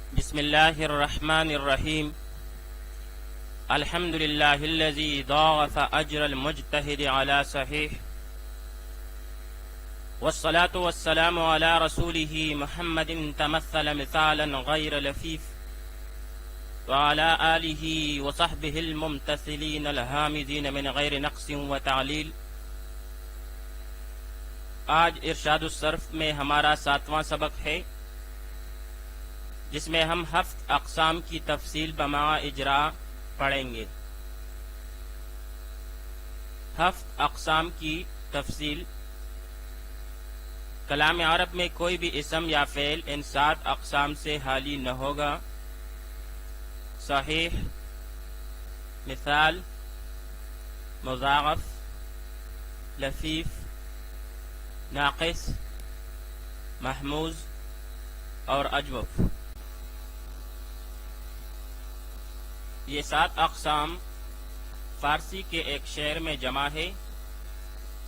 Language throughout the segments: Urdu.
بسم الله الرحمن الرحيم. الحمد لله الذي ضاعف أجر المجتهد على صحيح، والصلاة والسلام على رسوله محمد تمثل مثالا غير لفيف، وعلى آله وصحبه الممتثلين الهامدين من غير نقص وتعليل. آج ارشاد الصرف میں ہمارا 7واں سبق ہے، جس میں ہم 7 اقسام کی تفصیل بما اجرا پڑھیں گے۔ 7 اقسام کی تفصیل۔ کلام عرب میں کوئی بھی اسم یا فعل ان 7 اقسام سے خالی نہ ہوگا۔ صحیح، مثال، مضاعف، لفیف، ناقص، محموز اور اجوف۔ یہ 7 اقسام فارسی کے ایک شعر میں جمع ہے۔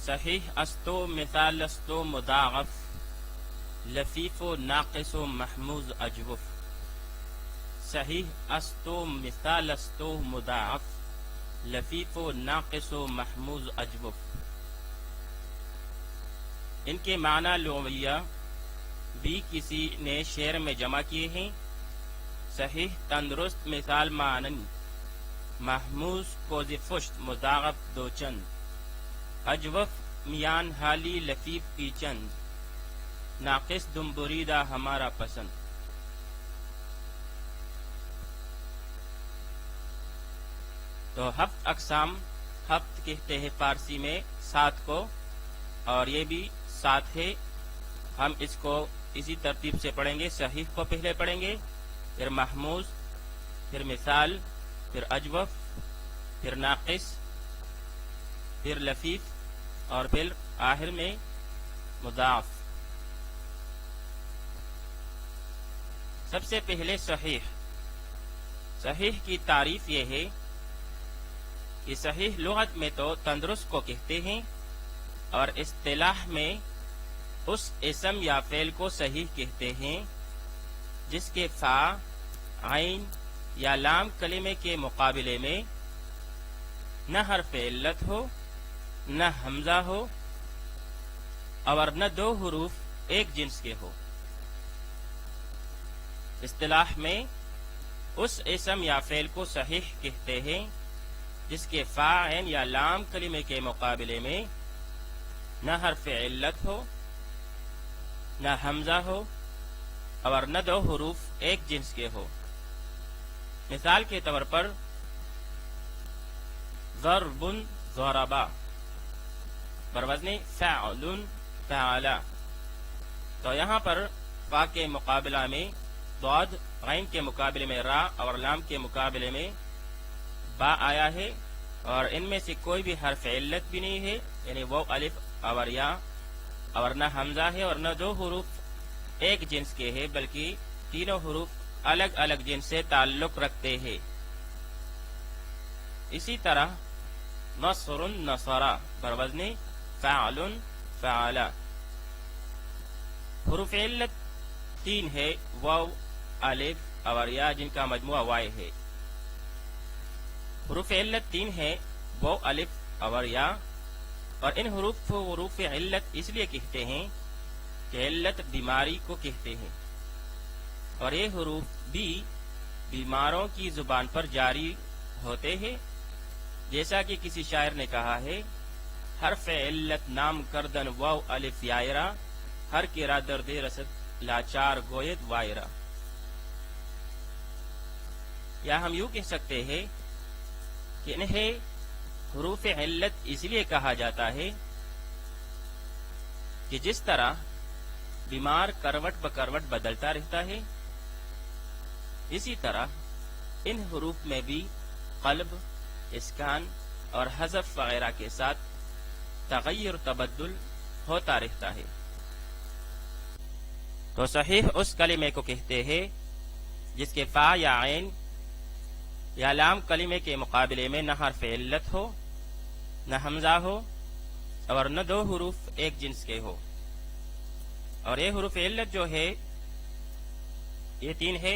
صحیح استو، مثال استو، مضاعف، لفیف و ناقص و محموز اجوف۔ صحیح استو، مثال استو، مضاعف، لفیف و ناقص و محموز اجوف۔ ان کے معنی لغویہ بھی کسی نے شعر میں جمع کیے ہیں۔ صحیح تندرست، مثال مانن، محموز کوز فشت، مضاعف دو چند، اجوف میان حالی، لفیف کی چند، ناقص دم بریدہ ہمارا پسند۔ تو 7 اقسام، 7 کہتے ہیں فارسی میں 7 کو، اور یہ بھی 7 ہے۔ ہم اس کو اسی ترتیب سے پڑھیں گے۔ صحیح کو پہلے پڑھیں گے، پھر محموز، پھر مثال، پھر اجوف، پھر ناقص، پھر لفیف، اور پھر آخر میں مضاعف۔ سب سے پہلے صحیح۔ صحیح کی تعریف یہ ہے کہ صحیح لغت میں تو تندرست کو کہتے ہیں، اور اصطلاح میں اس اسم یا فعل کو صحیح کہتے ہیں جس کے فا، عین یا لام کلمے کے مقابلے میں نہ حرف علت ہو، نہ حمزہ ہو، اور نہ 2 حروف ایک جنس کے ہو۔ اصطلاح میں اس اسم یا فعل کو صحیح کہتے ہیں جس کے فا، عین یا لام کلمے کے مقابلے میں نہ حرف علت ہو، نہ حمزہ ہو، اور نہ 2 حروف ایک جنس کے ہو۔ مثال کے طور پر ضرب، ضربا، بروزن فعل، فعلا۔ تو یہاں پر فا کے مقابلہ میں ضاد، عین کے مقابلے میں را، اور لام کے مقابلے میں با آیا ہے، اور ان میں سے کوئی بھی حرف علت بھی نہیں ہے، یعنی وہ الف اور یا، اور نہ حمزہ ہے، اور نہ 2 حروف ایک جنس کے ہیں، بلکہ تینوں حروف الگ الگ جنس سے تعلق رکھتے ہیں۔ اسی طرح نصر، نصرا، بروزن فعل، فعلا۔ حروف علت 3 ہے، واو، الف اور یا، جن کا مجموعہ وائے ہے۔ حروف علت 3 ہے، واو، الف اور یا، اور ان حروف کو حروف علت اس لیے کہتے ہیں کہ علت بیماری کو کہتے ہیں، اور یہ حروف بھی بیماروں کی زبان پر جاری ہوتے ہیں، جیسا کہ کسی شاعر نے کہا ہے، حرف علت نام کردن واو الف یائرہ، ہر کرا درد رسد لاچار گوید وائرہ۔ یا ہم یوں کہہ سکتے ہیں کہ انہیں حروف علت اس لیے کہا جاتا ہے کہ جس طرح بیمار کروٹ بکروٹ بدلتا رہتا ہے، اسی طرح ان حروف میں بھی قلب، اسکان اور حذف وغیرہ کے ساتھ تغیر تبدل ہوتا رہتا ہے۔ تو صحیح اس کلمے کو کہتے ہیں جس کے فا یا عین یا لام کلمے کے مقابلے میں نہ حرف علت ہو، نہ حمزہ ہو، اور نہ 2 حروف ایک جنس کے ہو۔ اور یہ حروف علت جو ہے یہ 3 ہے،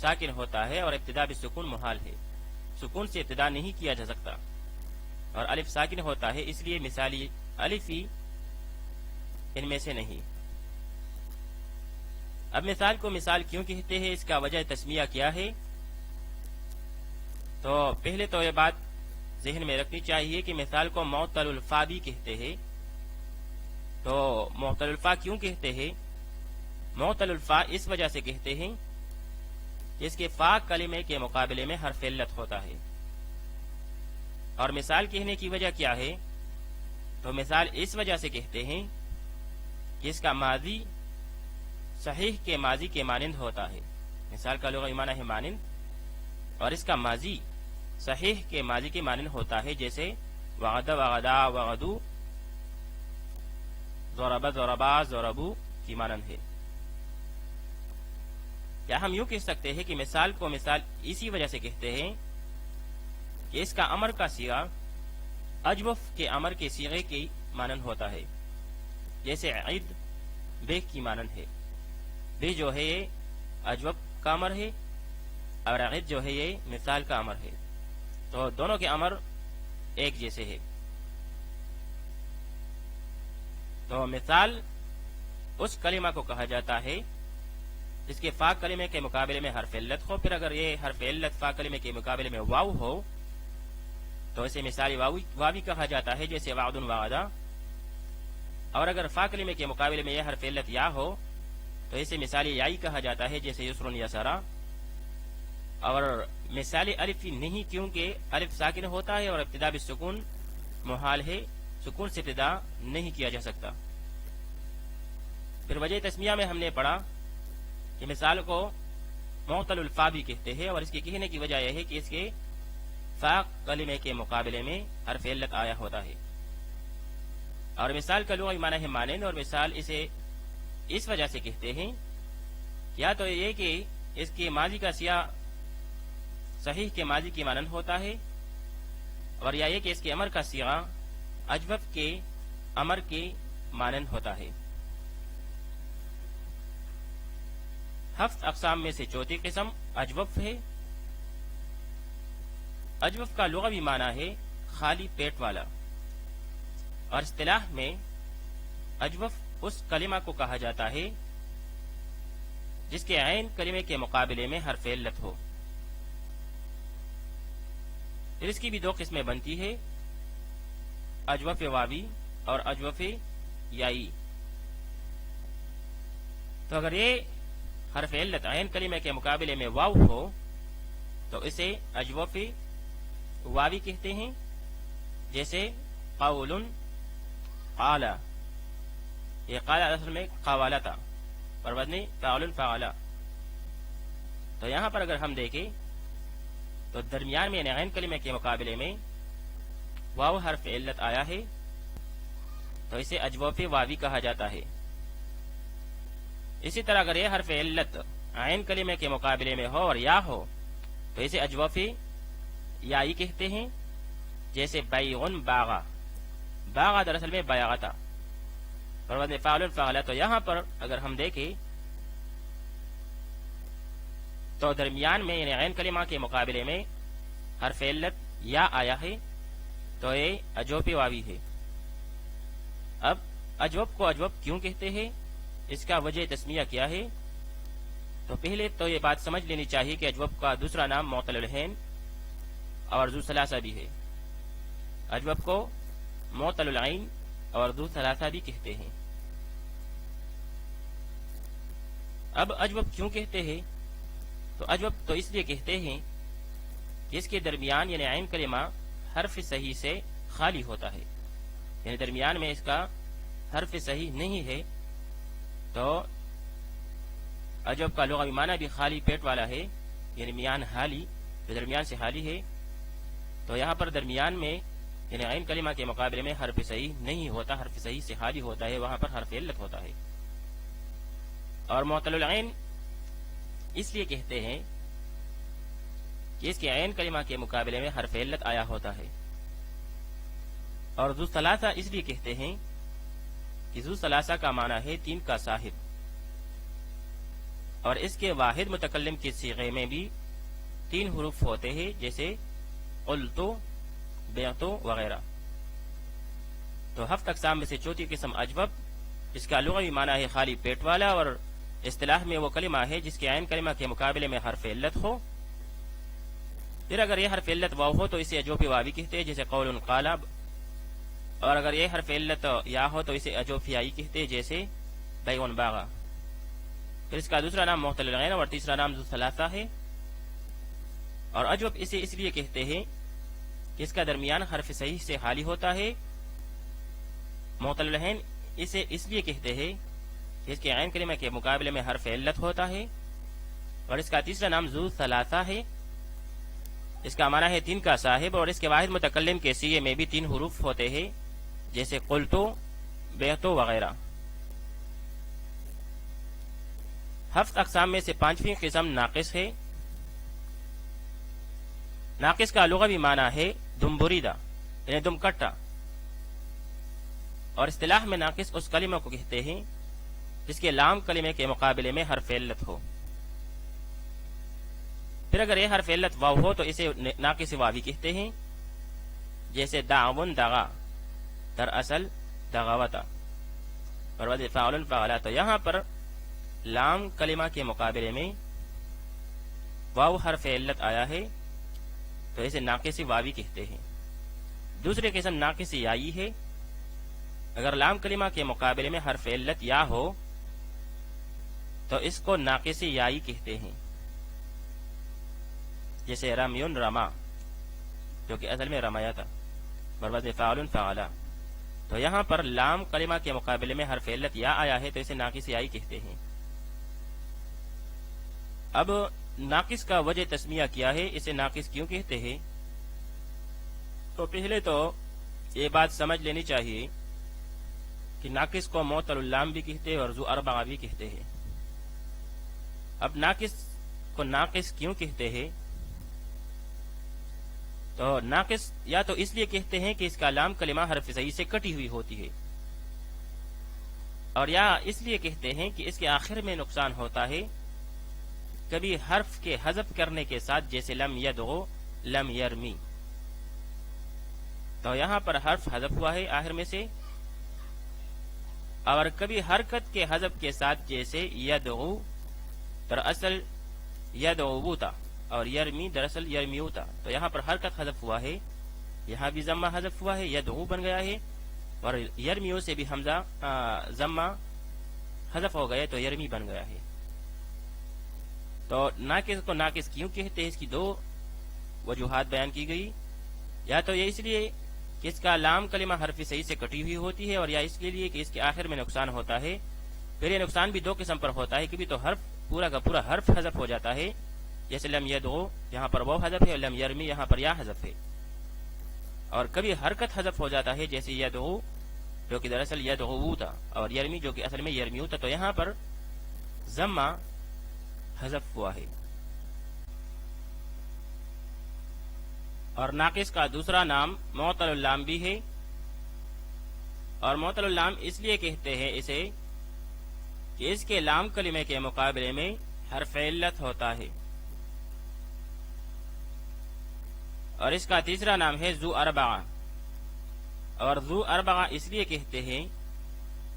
ساکن ہوتا ہے اور ابتدا بالسکون محال ہے، سکون سے ابتدا نہیں کیا جا سکتا، اور الف ساکن ہوتا ہے، اس لیے مثالی الف ہی ان میں سے نہیں۔ اب مثال کو مثال کیوں کہتے ہیں، اس کا وجہ تسمیہ کیا ہے؟ تو پہلے تو یہ بات ذہن میں رکھنی چاہیے کہ مثال کو معطل الفا بھی کہتے ہیں۔ تو معطل الفا کیوں کہتے ہیں؟ معطل الفا اس وجہ سے کہتے ہیں کہ اس کے فا کلمے کے مقابلے میں حرف علت ہوتا ہے۔ اور مثال کہنے کی وجہ کیا ہے؟ تو مثال اس وجہ سے کہتے ہیں کہ اس کا ماضی صحیح کے ماضی کے مانند ہوتا ہے۔ مثال کا لغوی معنی ہے مانند، اور اس کا ماضی صحیح کے ماضی کے مانند ہوتا ہے، جیسے وعد وعدا وعدو، ضرب ضربا ضربو کی مانند ہے۔ کیا ہم یوں کہہ سکتے ہیں کہ مثال کو مثال اسی وجہ سے کہتے ہیں کہ اس کا امر کا صیغہ اجوف کے امر کے صیغے کی مانند ہوتا ہے، جیسے عید بے کی مانند ہے۔ بے جو ہے یہ اجوف کا امر ہے، اور عید جو ہے یہ مثال کا امر ہے، تو دونوں کے امر ایک جیسے ہے۔ تو مثال اس کلمہ کو کہا جاتا ہے جس کے فا کلمے کے مقابلے میں حرف علت ہو، پھر اگر یہ حرف علت فا کلمے کے مقابلے میں واو ہو تو اسے مثالی واوی کہا جاتا ہے، جیسے وعد وعدہ، اور اگر فا کلمے کے مقابلے میں یہ حرف علت یا ہو تو اسے مثالی یائی کہا جاتا ہے، جیسے یسر یسرا۔ اور مثالی الف نہیں، کیونکہ الف ساکن ہوتا ہے اور ابتدا بالسکون محال ہے، سکون سے ابتدا نہیں کیا جا سکتا۔ پھر وجہ تسمیہ میں ہم نے پڑھا کہ مثال کو معطل الفا بھی کہتے ہیں، اور اس کے کہنے کی وجہ یہ ہے کہ اس کے فا کلمے کے مقابلے میں حرف علت آیا ہوتا ہے۔ اور مثال کا لغوی معنی ہے مانند، اور مثال اسے اس وجہ سے کہتے ہیں یا تو یہ کہ اس کے ماضی کا سیاق صحیح کے ماضی کی مانند ہوتا ہے، اور یا یہ کہ اس کے امر کا صیغہ اجوف کے امر کے مانند ہوتا ہے۔ ہفت اقسام میں سے چوتھی قسم اجوف ہے۔ اجوف کا لغوی معنی ہے خالی پیٹ والا، اور اصطلاح میں اجوف اس کلمہ کو کہا جاتا ہے جس کے عین کلمے کے مقابلے میں حرف علت ہو۔ پھر اس کی بھی دو قسمیں بنتی ہے، اجوف واوی اور اجوف یائی۔ تو اگر یہ حرف علت عین کلمے کے مقابلے میں واو ہو تو اسے اجوف واوی کہتے ہیں، جیسے قول قال، یہ قال اصل میں قوالا تھا اور وزنی فاعل فعلا۔ تو یہاں پر اگر ہم دیکھیں تو درمیان میں عین کلمے کے مقابلے میں واو حرف علت آیا ہے، تو اسے اجوف واوی کہا جاتا ہے۔ اسی طرح اگر یہ حرف علت عین کلمے کے مقابلے میں ہو اور یا ہو تو اسے اجوف یائی کہتے ہیں، جیسے بیغن باغا، باغا دراصل میں بیاغا تھا اور وزن فعل فعلا۔ تو یہاں پر اگر ہم دیکھیں تو درمیان میں یعنی عین کلمہ کے مقابلے میں حرف علت یا آیا ہے، تو یہ اجوف واوی ہے۔ اب اجوف کو اجوف کیوں کہتے ہیں، اس کا وجہ تسمیہ کیا ہے؟ تو پہلے تو یہ بات سمجھ لینی چاہیے کہ اجوف کا دوسرا نام معطل العین اور ذو ثلاثہ بھی ہے۔ اجوف کو معطل العین اور ذو ثلاثہ بھی کہتے ہیں۔ اب اجوف کیوں کہتے ہیں؟ تو اجوف تو اس لیے کہتے ہیں کہ اس کے درمیان یعنی عین کلمہ حرف صحیح سے خالی ہوتا ہے، یعنی درمیان میں اس کا حرف صحیح نہیں ہے۔ تو اجوف کا لغوی معنی بھی خالی پیٹ والا ہے، یعنی میان حالی، جو درمیان سے خالی ہے۔ تو یہاں پر درمیان میں یعنی عین کلمہ کے مقابلے میں حرف صحیح نہیں ہوتا، حرف صحیح سے خالی ہوتا ہے، وہاں پر حرف علت ہوتا ہے۔ اور معطل العین اس لیے کہتے ہیں کہ اس کے عین کلمہ کے مقابلے میں حرف علت آیا ہوتا ہے۔ اور ذو ثلاثہ اس لیے کہتے ہیں کہ ذو ثلاثہ کا معنی ہے تین کا صاحب، اور اس کے واحد متکلم کے صیغے میں بھی 3 حروف ہوتے ہیں، جیسے قلتو، بیعتو وغیرہ۔ تو 7 اقسام میں سے چوتھی قسم اجوب، جس کا لغوی معنی ہے خالی پیٹ والا، اور اصطلاح میں وہ کلمہ ہے جس کے عین کلمہ کے مقابلے میں حرف علت ہو۔ پھر اگر یہ حرف علت واو ہو تو اسے اجوفی واوی کہتے ہیں، جیسے قول قالب، اور اگر یہ حرف علت یا ہو تو اسے اجوفیائی کہتے ہیں، جیسے بیعن باغا۔ پھر اس کا دوسرا نام معتل العین اور تیسرا نام ذو ثلاثہ ہے، اور اجوب اسے اس لیے کہتے ہیں کہ اس کا درمیان حرف صحیح سے خالی ہوتا ہے۔ معتل العین اسے اس لیے کہتے ہیں کہ اس کے عین کلمہ کے مقابلے میں حرف علت ہوتا ہے، اور اس کا تیسرا نام ذو ثلاثہ ہے، اس کا معنی ہے 3 کا صاحب، اور اس کے واحد متکلم کے سیغے میں بھی 3 حروف ہوتے ہیں، جیسے قلتو، بیعتو وغیرہ۔ 7 اقسام میں سے 5ویں قسم ناقص ہے۔ ناقص کا لغوی معنی ہے دم بریدہ، یعنی دم کٹا، اور اصطلاح میں ناقص اس کلمہ کو کہتے ہیں جس کے لام کلمے کے مقابلے میں حرف علت ہو۔ پھر اگر یہ حرف علت واو ہو تو اسے ناقص واوی کہتے ہیں، جیسے دعون دغا، دراصل دغاوتا، اور وزن فاعل فعلا۔ تو یہاں پر لام کلمہ کے مقابلے میں واو حرف علت آیا ہے تو اسے ناقص واوی کہتے ہیں۔ دوسری قسم ناقص یائی ہے۔ اگر لام کلمہ کے مقابلے میں حرف علت یا ہو تو اس کو ناقص یائی کہتے ہیں، جیسے رمیون رما، جو کہ اصل میں رمایا تھا، وزن فاعل فعلا۔ تو یہاں پر لام کلمہ کے مقابلے میں حرف علت یا آیا ہے تو اسے ناقص یائی کہتے ہیں۔ اب ناقص کا وجہ تسمیہ کیا ہے، اسے ناقص کیوں کہتے ہیں؟ تو پہلے تو یہ بات سمجھ لینی چاہیے کہ ناقص کو معطل اللام بھی کہتے ہیں اور ذو اربعہ بھی کہتے ہیں۔ اب ناقص کو ناقص کیوں کہتے ہیں؟ تو ناقص یا تو اس لیے کہتے ہیں کہ اس کا لام کلمہ حرف صحیح سے کٹی ہوئی ہوتی ہے، اور یا اس لیے کہتے ہیں کہ اس کے آخر میں نقصان ہوتا ہے کبھی حرف کے حذف کرنے کے ساتھ، جیسے لم یدغو، لم یرمی۔ تو یہاں پر حرف حذف ہوا ہے آخر میں سے، اور کبھی حرکت کے حذف کے ساتھ، جیسے یدغو دراصل یدغو تھا، اور یرمی دراصل یرمیو تھا۔ تو یہاں پر حرکت حذف ہوا ہے، یہاں بھی ضمہ حذف ہوا ہے، یدغو بن گیا ہے، اور یرمیو سے بھی حمزہ ضمہ حذف ہو گئے تو یرمی بن گیا ہے۔ تو ناقص کو ناقص کیوں کہتے ہیں، اس کی 2 وجوہات بیان کی گئی۔ یا تو یہ اس لیے کہ اس کا لام کلمہ حرف صحیح سے کٹی ہوئی ہوتی ہے، اور یا اس کے لیے کہ اس کے آخر میں نقصان ہوتا ہے۔ پھر یہ نقصان بھی 2 قسم پر ہوتا ہے، کبھی تو حرف پورا کا پورا حرف حذف ہو جاتا ہے، جیسے لم یدغو، یہاں پر واو حذف ہے، اور لم یرمی، یہاں پر یا حذف ہے، اور کبھی حرکت حذف ہو جاتا ہے، جیسے یدغو جو کہ دراصل یدغو تھا، اور یرمی جو کہ اصل میں یرمیو تھا۔ تو یہاں پر ضمہ حذف ہوا ہے۔ اور ناقص کا دوسرا نام معطل اللام بھی ہے، اور معطل اللام اس لیے کہتے ہیں اسے کہ اس کے لام کلمے کے مقابلے میں حرف علت ہوتا ہے، اور اس کا تیسرا نام ہے ذو اربعہ۔ اور ذو اربعہ اس لیے کہتے ہیں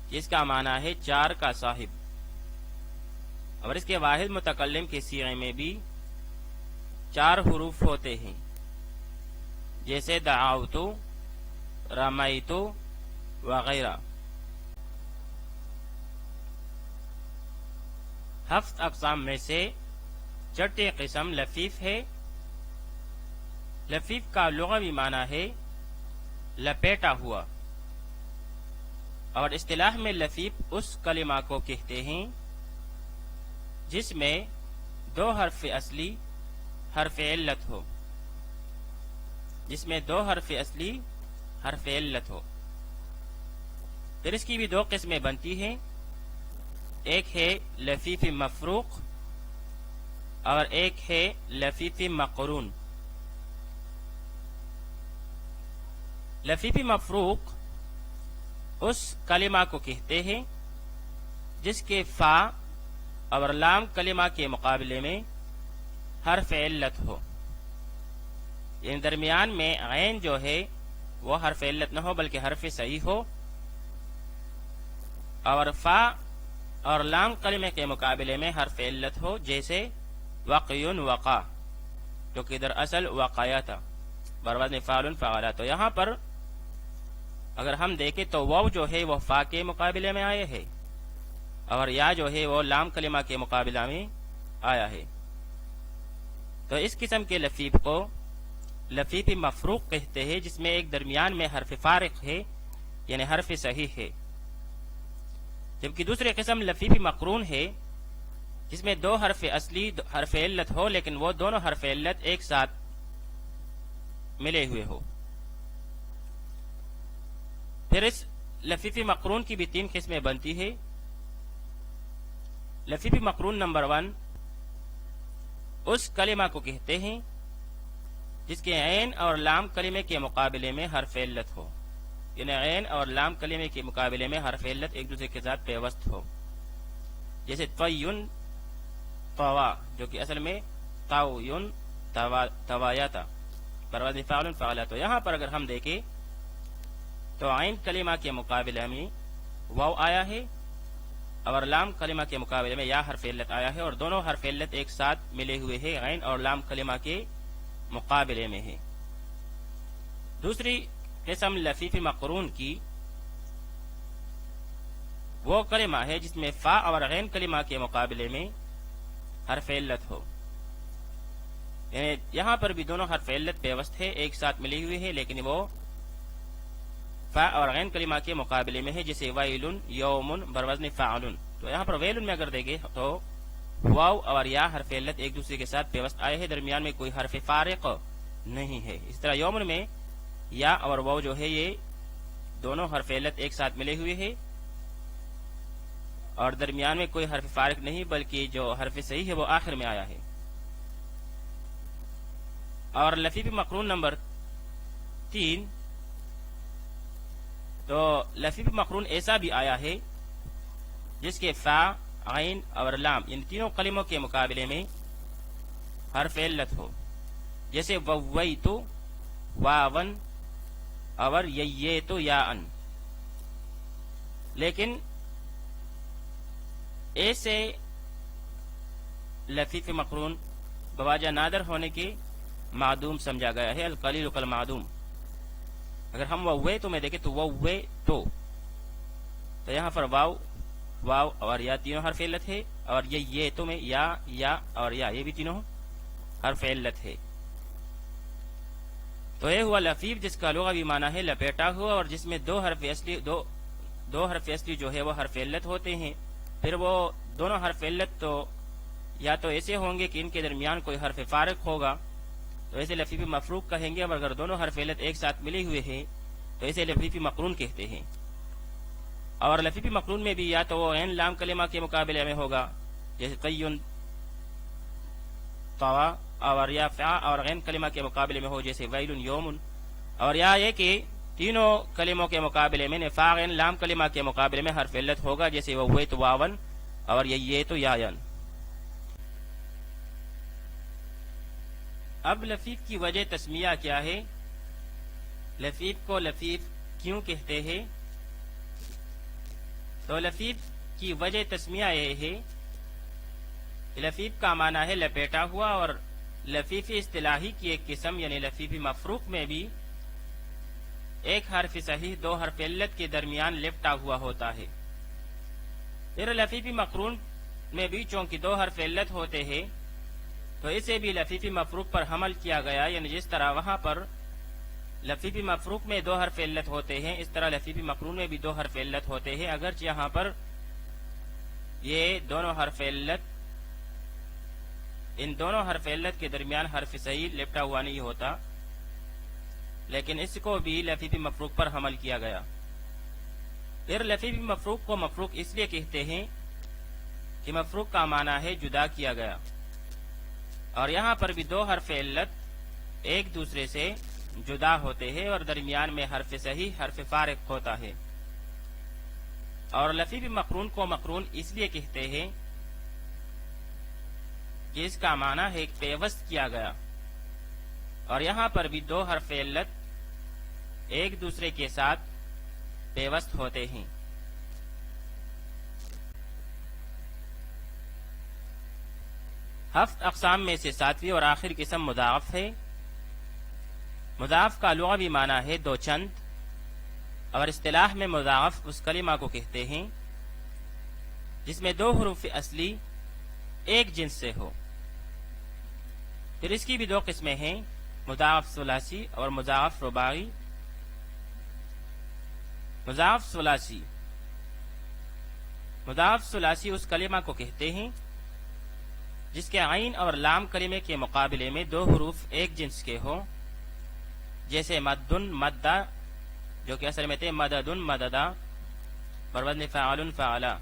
کہ اس کا معنی ہے 4 کا صاحب، اور اس کے واحد متکلم کے صیغے میں بھی 4 حروف ہوتے ہیں، جیسے دعوتو، رمیتو وغیرہ۔ 7 اقسام میں سے چھٹی قسم لفیف ہے۔ لفیف کا لغوی معنی ہے لپیٹا ہوا، اور اصطلاح میں لفیف اس کلمہ کو کہتے ہیں جس میں 2 حرف اصلی حرف علت ہو، جس میں 2 حرف اصلی حرف علت ہو۔ پھر اس کی بھی 2 قسمیں بنتی ہیں، ایک ہے لفیف مفروق اور ایک ہے لفیف مقرون۔ لفیف مفروق اس کلمہ کو کہتے ہیں جس کے فا اور لام کلمہ کے مقابلے میں حرف علت ہو، یعنی درمیان میں عین جو ہے وہ حرف علت نہ ہو بلکہ حرف صحیح ہو، اور فا اور لام کلمے کے مقابلے میں حرف علت ہو، جیسے وقیٌ وقع، جو کہ در اصل وقایا تھا، بروزن فعل فعلا. تو یہاں پر اگر ہم دیکھیں تو واو جو ہے وہ فا کے مقابلے میں آئے ہے، اور یا جو ہے وہ لام کلمہ کے مقابلہ میں آیا ہے. تو اس قسم کے لفیف کو لفیف مفروق کہتے ہیں، جس میں ایک درمیان میں حرف فارق ہے، یعنی حرف صحیح ہے. جبکہ دوسری قسم لفیف مقرون ہے، جس میں دو حرف اصلی حرف علت ہو، لیکن وہ دونوں حرف علت ایک ساتھ ملے ہوئے ہو. پھر اس لفیف مقرون کی بھی تین قسمیں بنتی ہے. لفیف مقرون نمبر 1 اس کلمہ کو کہتے ہیں جس کے عین اور لام کلمے کے مقابلے میں حرف علت ہو، یعنی عین اور لام کلمے کے مقابلے میں حرف علت ایک دوسرے کے ساتھ پیوست ہو، جیسے طیٌ طوا، جو کہ اصل میں طاویٌ توایا تھا، بروزن فعل فعلا. تو یہاں پر اگر ہم دیکھیں تو عین کلمہ کے مقابلے میں واو آیا ہے، اور لام کلمہ کے مقابلے میں یا حرف علت آیا ہے، اور دونوں حرف علت ایک ساتھ ملے ہوئے ہیں، عین اور لام کلمہ کے مقابلے میں ہے. دوسری قسم لفیف مقرون کی وہ کلمہ ہے جس میں فا اور غین کلمہ کے مقابلے میں حرف علت ہو، یعنی یہاں پر بھی دونوں حرف علت پیوست ہے، ایک ساتھ ملی ہوئی ہے، لیکن وہ فا اور غین کلمہ کے مقابلے میں ہے، جیسے ویل یوم بروزن فعل. تو یہاں پر ویل میں اگر دیکھیں تو واو اور یا حرف علت ایک دوسرے کے ساتھ پیوست آئے ہیں، درمیان میں کوئی حرف فارق نہیں ہے. اس طرح یومن میں یا اور واو جو ہے یہ دونوں حرف علت ایک ساتھ ملے ہوئے ہیں، اور درمیان میں کوئی حرف فارق نہیں، بلکہ جو حرف صحیح ہے وہ آخر میں آیا ہے. اور لفیف مقرون نمبر 3 تو لفیف مقرون ایسا بھی آیا ہے جس کے فا، عین اور لام ان تینوں کلموں کے مقابلے میں حرف علت ہو، جیسے وویت واون اور ییت یاءن. لیکن ایسے لفیف مقرون بواجہ نادر ہونے کے معدوم سمجھا گیا ہے، القلیل کالمعدوم. اگر ہم وویت میں دیکھیں تو وویت تو یہاں پر واو اور یا تینوں حرف علت ہے، اور یہ تو میں یا اور یا یہ بھی تینوں حرف علت ہے. تو یہ ہوا لفیف جس کا لغوی معنی ہے لپیٹا ہوا، اور جس میں دو حرف اصلی جو ہے وہ حرف علت ہوتے ہیں. پھر وہ دونوں حرف علت تو یا تو ایسے ہوں گے کہ ان کے درمیان کوئی حرف فارق ہوگا، تو ایسے لفیف مفروق کہیں گے، اور اگر دونوں حرف علت ایک ساتھ ملے ہوئے ہیں تو اسے لفیف مقرون کہتے ہیں. اور لفیف مقرون میں بھی یا تو وہ عین لام کلمہ کے مقابلے میں ہوگا، جیسے قیٌ طوا، اور یا فا اور غین کلمہ کے مقابلے میں ہو، جیسے ویل یوم. اور یا یہ کہ تینوں کلموں کے مقابلے میں فا غین لام کلمہ کے مقابلے میں حرف علت ہوگا، جیسے وویت واون اور ییت یاءن. اب لفیف کی وجہ تسمیہ کیا ہے؟ لفیف کو لفیف کیوں کہتے ہیں؟ تو لفیف کی وجہ تسمیہ یہ ہے کہ لفیف کا معنی ہے لپیٹا ہوا، اور لفیف اصطلاحی کی ایک قسم یعنی لفیف مفروق میں بھی ایک حرف صحیح دو حرف علت کے درمیان لپٹا ہوا ہوتا ہے. پھر لفیف مقرون میں بھی چونکہ دو حرف علت ہوتے ہیں تو اسے بھی لفیف مفروق پر حمل کیا گیا، یعنی جس طرح وہاں پر لفیف مفروق میں دو حرف علت ہوتے ہیں اس طرح لفیف مقرون میں بھی دو حرف علت ہوتے ہیں، اگرچہ یہاں پر یہ دونوں حرف علت ان دونوں حرف علت کے درمیان حرف صحیح لپٹا ہوا نہیں ہوتا، لیکن اس کو بھی لفیف مفروق پر حمل کیا گیا. پھر لفیف مفروق کو مفروق اس لیے کہتے ہیں کہ مفروق کا معنی ہے جدا کیا گیا، اور یہاں پر بھی دو حرف علت ایک دوسرے سے جدا ہوتے ہیں اور درمیان میں حرف صحیح حرف فارق ہوتا ہے. اور لفیف مقرون کو مقرون اس لیے کہتے ہیں کہ اس کا معنی ہے پیوست کیا گیا، اور یہاں پر بھی دو حرف علت ایک دوسرے کے ساتھ پیوست ہوتے ہیں۔ ہفت اقسام میں سے ساتویں اور آخر قسم مضاعف ہے۔ مضاعف کا لغوی معنی ہے دو چند، اور اصطلاح میں مضاعف اس کلمہ کو کہتے ہیں جس میں دو حروف اصلی ایک جنس سے ہو۔ پھر اس کی بھی دو قسمیں ہیں، مضاعف ثلاثی اور مضاعف رباعی۔ مضاعف ثلاثی اس کلمہ کو کہتے ہیں جس کے عین اور لام کلمے کے مقابلے میں دو حروف ایک جنس کے ہوں، جیسے مدن مدہ، جو کہ اصل میں تھے مددن مددا، پر وزن فعل فعلا۔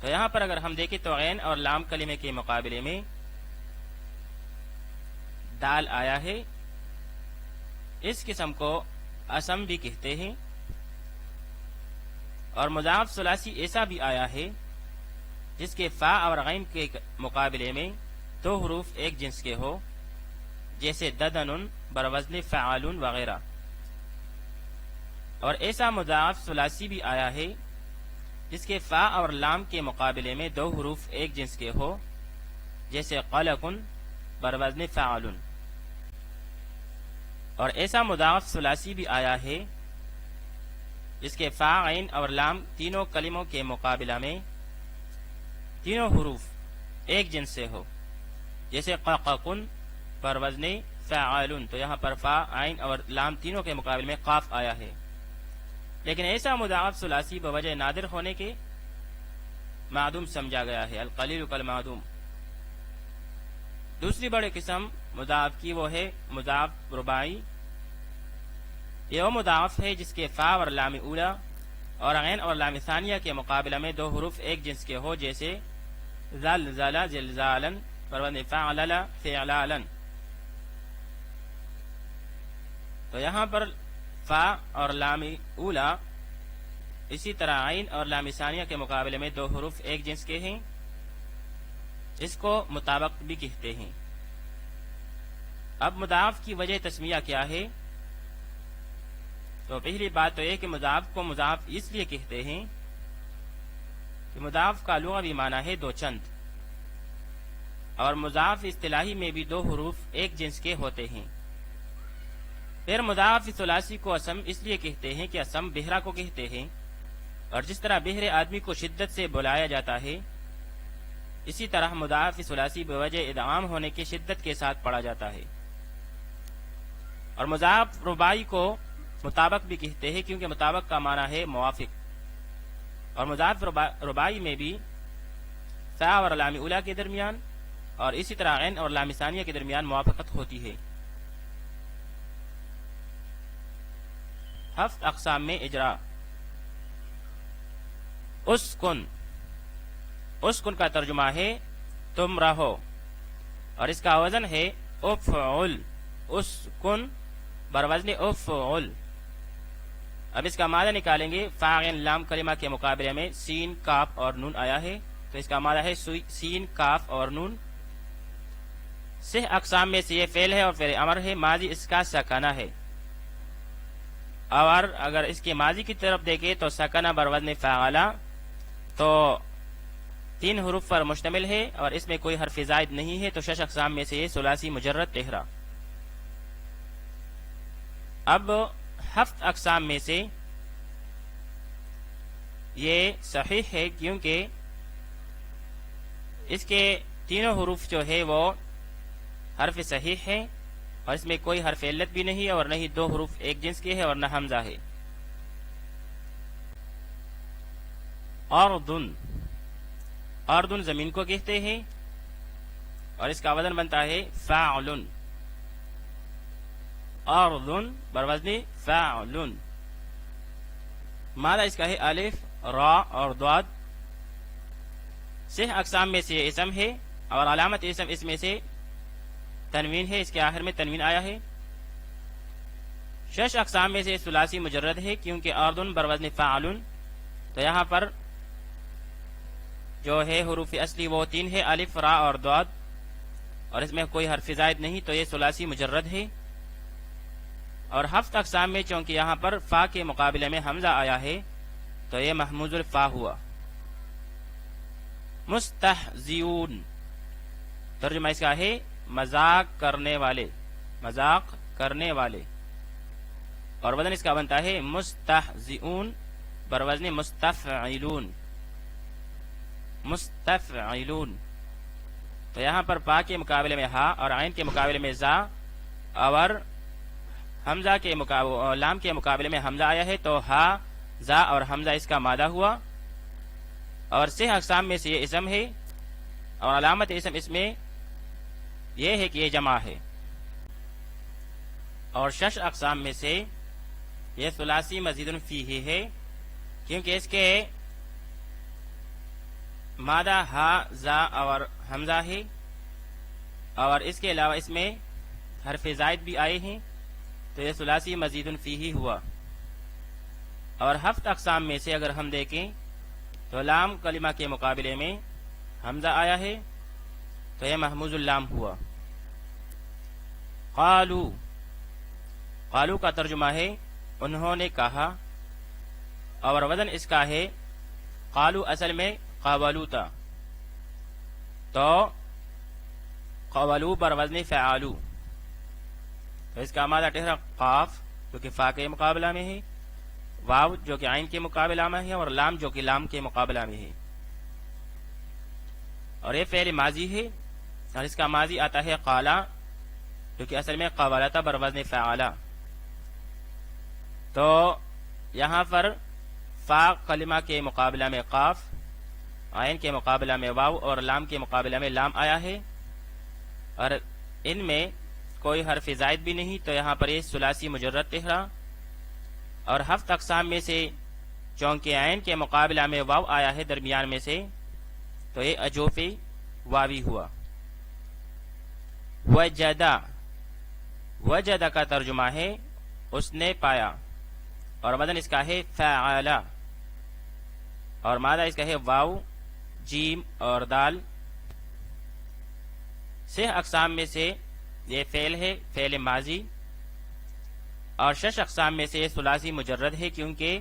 تو یہاں پر اگر ہم دیکھیں تو عین اور لام کلمے کے مقابلے میں دال آیا ہے۔ اس قسم کو اسم بھی کہتے ہیں۔ اور مضاعف ثلاثی ایسا بھی آیا ہے جس کے فا اور غین کے مقابلے میں دو حروف ایک جنس کے ہو، جیسے ددن بروزن فعال وغیرہ۔ اور ایسا مضاعف ثلاثی بھی آیا ہے جس کے فا اور لام کے مقابلے میں دو حروف ایک جنس کے ہو، جیسے قلقن بروزن فعال۔ اور ایسا مضاعف ثلاثی بھی آیا ہے جس کے فا عین اور لام تینوں کلموں کے مقابلہ میں تینوں حروف ایک جنس سے ہو، جیسے ققن پر وزن فعال۔ تو یہاں پر فا عین اور لام تینوں کے مقابلے میں قاف آیا ہے، لیکن ایسا مضاعف ثلاثی بوجہ نادر ہونے کے معدوم سمجھا گیا ہے، القلیل کالمعدوم۔ دوسری بڑی قسم مضاعف کی وہ ہے مضاعف رباعی۔ یہ وہ مضاعف ہے جس کے فا اور لام اولا اور عین اور لام ثانیہ کے مقابلہ میں دو حروف ایک جنس کے ہو، جیسے زلزل زلزالا پر وزن فعلل فعلالا۔ تو یہاں پر فا اور لام اولا اسی طرح عین اور لام ثانیہ کے مقابلے میں دو حروف ایک جنس کے ہیں، اس کو مطابق بھی کہتے ہیں۔ اب مضاعف کی وجہ تسمیہ کیا ہے؟ تو پہلی بات تو یہ کہ مضاعف کو مضاعف اس لیے کہتے ہیں کہ مضاعف کا لغوی معنی ہے دو چند، اور مضاعف اصطلاحی میں بھی دو حروف ایک جنس کے ہوتے ہیں۔ پھر مضاعف ثلاثی کو اسم اس لیے کہتے ہیں کہ اسم بہرا کو کہتے ہیں، اور جس طرح بہرے آدمی کو شدت سے بلایا جاتا ہے، اسی طرح مضاعف ثلاثی بوجہ ادغام ہونے کی شدت کے ساتھ پڑھا جاتا ہے۔ اور مضاعف رباعی کو مطابق بھی کہتے ہیں کیونکہ مطابق کا معنی ہے موافق، اور مضاعف رباعی میں بھی فا اور لام اولا کے درمیان اور اسی طرح عین اور لام ثانیہ کے درمیان موافقت ہوتی ہے۔ ہفت اقسام میں اجرا۔ اسکن کا ترجمہ ہے تم رہو، اور اس کا وزن ہے افعل، اسکن بروزن افعل۔ اب اس کا معنی نکالیں گے، فا عین لام کلمہ کے مقابلے میں سین کاف اور نون آیا ہے، تو اس کا معنی ہے سین کاف اور نون۔ سہ اقسام میں سے یہ فعل ہے اور فعل امر ہے، ماضی اس کا سکنہ ہے، اور اگر اس کے ماضی کی طرف دیکھیں تو سکنہ بروزن فعلا، تو تین حروف پر مشتمل ہے اور اس میں کوئی حرف زائد نہیں ہے، تو شش اقسام میں سے یہ ثلاثی مجرد تہرا۔ اب ہفت اقسام میں سے یہ صحیح ہے کیونکہ اس کے تینوں حروف جو ہے وہ حرف صحیح ہے، اور اس میں کوئی حرف علت بھی نہیں ہے، اور نہ ہی دو حروف ایک جنس کے ہے اور نہ حمزہ ہے۔ اردن زمین کو کہتے ہیں، اور اس کا وزن بنتا ہے فاعل۔ اردن بروزن فاعل۔ ماذا اس کا ہے الف را اور ضاد۔ سہ اقسام میں سے یہ اسم ہے، اور علامت اسم اس میں سے تنوین ہے، اس کے آخر میں تنوین آیا ہے۔ شش اقسام میں سے ثلاثی مجرد ہے کیونکہ اردن بروزن فاعل، تو یہاں پر جو ہے حروف اصلی وہ تین ہے، الف را اور ضاد، اور اس میں کوئی حرف زائد نہیں تو یہ ثلاثی مجرد ہے. اور ہفت اقسام میں چونکہ یہاں پر فا کے مقابلے میں حمزہ آیا ہے تو یہ محموز الفا ہوا. مستہزئون ترجمہ اس کا ہے مذاق کرنے والے، مذاق کرنے والے، اور وزن اس کا بنتا ہے مستہزئون بروزن مستفعلون، مستفعلون. تو یہاں پر پا کے مقابلے میں ہا اور عین کے مقابلے میں زا اور حمزہ کے لام کے مقابلے میں حمزہ آیا ہے تو ہا زا اور حمزہ اس کا مادہ ہوا. اور 6 اقسام میں سے یہ اسم ہے اور علامت اسم اس میں یہ ہے کہ یہ جمع ہے. اور 6 اقسام میں سے یہ ثلاثی مزید فیہ ہے کیونکہ اس کے مادہ ہا زا اور حمزہ ہے اور اس کے علاوہ اس میں حرف زائد بھی آئے ہیں تو یہ ثلاثی مزید فیہ ہوا. اور 7 اقسام میں سے اگر ہم دیکھیں تو لام کلمہ کے مقابلے میں حمزہ آیا ہے تو یہ محموز اللام ہوا. قالو، قالو کا ترجمہ ہے انہوں نے کہا، اور وزن اس کا ہے قالو اصل میں قاولو تھا تو قولو بر وزن فعالو، تو اس کا مادہ ٹھہرا قاف جو کہ فا کے مقابلہ میں ہے، واو جو کہ عین کے مقابلہ میں ہے، اور لام جو کہ لام کے مقابلہ میں ہے. اور یہ فعل ماضی ہے اور اس کا ماضی آتا ہے قالا جو کہ اصل میں قولتا بر وزن فعالا. تو یہاں پر فا کلمہ کے مقابلہ میں قاف، عین کے مقابلہ میں واو اور لام کے مقابلہ میں لام آیا ہے اور ان میں کوئی حرف زائد بھی نہیں تو یہاں پر یہ ثلاثی مجرد ٹھہرا. اور 7 اقسام میں سے چونکہ عین کے مقابلہ میں واو آیا ہے درمیان میں سے تو یہ اجوفی واوی ہوا. وجدا، وجدا کا ترجمہ ہے اس نے پایا اور وزن اس کا ہے فعلا اور مادہ اس کا ہے واو جیم اور دال. 6 اقسام میں سے یہ فعل ہے، فعل ماضی، اور 6 اقسام میں سے یہ ثلاثی مجرد ہے کیونکہ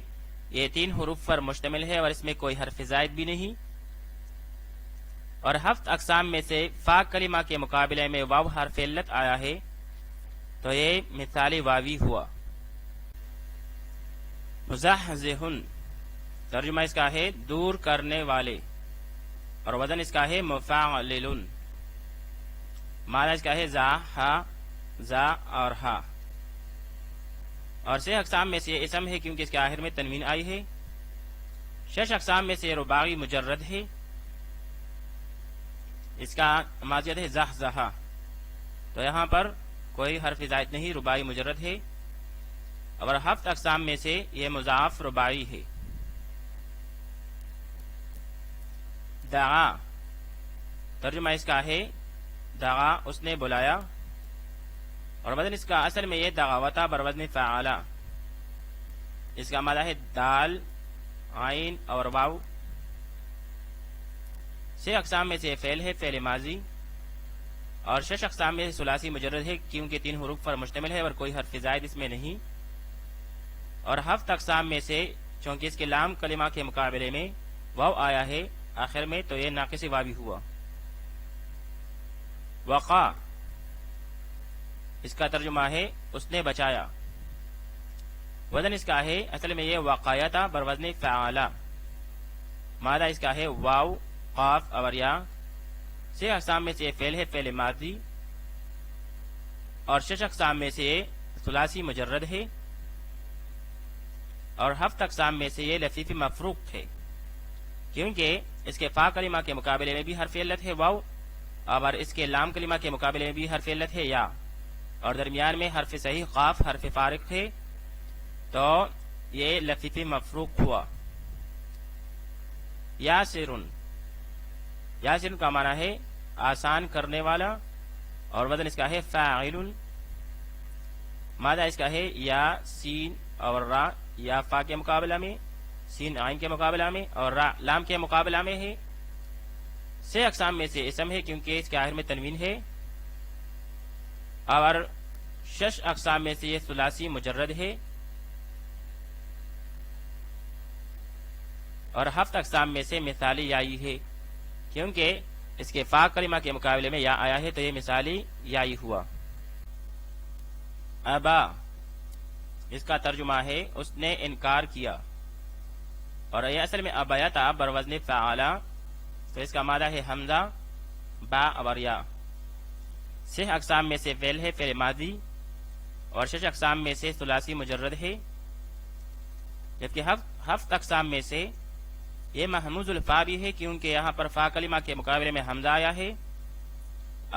یہ 3 حروف پر مشتمل ہے اور اس میں کوئی حرف زائد بھی نہیں. اور 7 اقسام میں سے فا کلمہ کے مقابلے میں واو حرف علت آیا ہے تو یہ مثالی واوی ہوا. مزحزحن ترجمہ اس کا ہے دور کرنے والے اور وزن اس کا ہے مفعلل، معنی اس کا ہے زا ہا زا اور ہا. اور 6 اقسام میں سے یہ اسم ہے کیونکہ اس کے آخر میں تنوین آئی ہے. 6 اقسام میں سے رباعی مجرد ہے، اس کا ماضی ہے زحزحا تو یہاں پر کوئی حرف زائد نہیں، رباعی مجرد ہے. اور 7 اقسام میں سے یہ مضاعف رباعی ہے. دعا ترجمہ اس کا ہے دعا اس نے بلایا اور وزن اس کا اصل میں یہ دعوتا بر وزن فعالا، اس کا معنی ہے دال عین اور واو. 6 اقسام میں سے فعل ہے، فعل ماضی، اور 6 اقسام میں ثلاثی مجرد ہے کیونکہ 3 حروف پر مشتمل ہے اور کوئی حرف زائد اس میں نہیں. اور 7 اقسام میں سے چونکہ اس کے لام کلمہ کے مقابلے میں واو آیا ہے آخر میں تو یہ ناقص واوی ہوا. وقا اس کا ترجمہ ہے اس نے بچایا، وزن اس کا ہے اصل میں یہ وقایتا بر وزن فعالا، مادہ اس کا ہے واو قاف اور یا. 6 اقسام میں سے یہ فعل ہے، فعل ماضی، اور 6 اقسام میں سے یہ ثلاثی مجرد ہے. اور 7 اقسام میں سے یہ لفیف مفروق ہے کیونکہ اس کے فا کلمہ کے مقابلے میں بھی حرف علت ہے واو اور اس کے لام کلمہ کے مقابلے میں بھی حرف علت ہے یا، اور درمیان میں حرف صحیح قاف حرف فارق ہے تو یہ لفیف مفروق ہوا. یاسرن، یاسرن کا معنی ہے آسان کرنے والا اور وزن اس کا ہے فاعل، مادہ اس کا ہے یا سین اور را، یا فا کے مقابلہ میں، سین عین کے مقابلہ میں اور را لام کے مقابلہ میں ہے. 6 اقسام میں سے اسم ہے کیونکہ اس کے آخر میں تنوین ہے اور 6 اقسام میں سے یہ ثلاثی مجرد ہے، اور 7 اقسام میں سے مثالی یائی ہے، کیونکہ اس کے فا کلمہ کے مقابلے میں یا آیا ہے تو یہ مثالی یائی ہوا۔ ابا، اس کا ترجمہ ہے اس نے انکار کیا، اور یہ اصل میں ابایا تھا بروزن فعالا، تو اس کا مادہ ہے حمزہ با اور یا۔ 6 اقسام میں سے فعل ہے فعل ماضی، اور 6 اقسام میں سے ثلاثی مجرد ہے، جبکہ 7 اقسام میں سے یہ محموز الفا بھی ہے، کیونکہ یہاں پر فا کلمہ کے مقابلے میں حمزہ آیا ہے،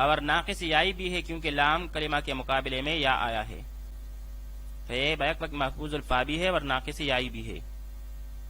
اور ناقص یائی بھی ہے کیونکہ لام کلمہ کے مقابلے میں یا آیا ہے، تو یہ بیک وقت محفوظ الفا بھی ہے اور ناقص یائی بھی ہے۔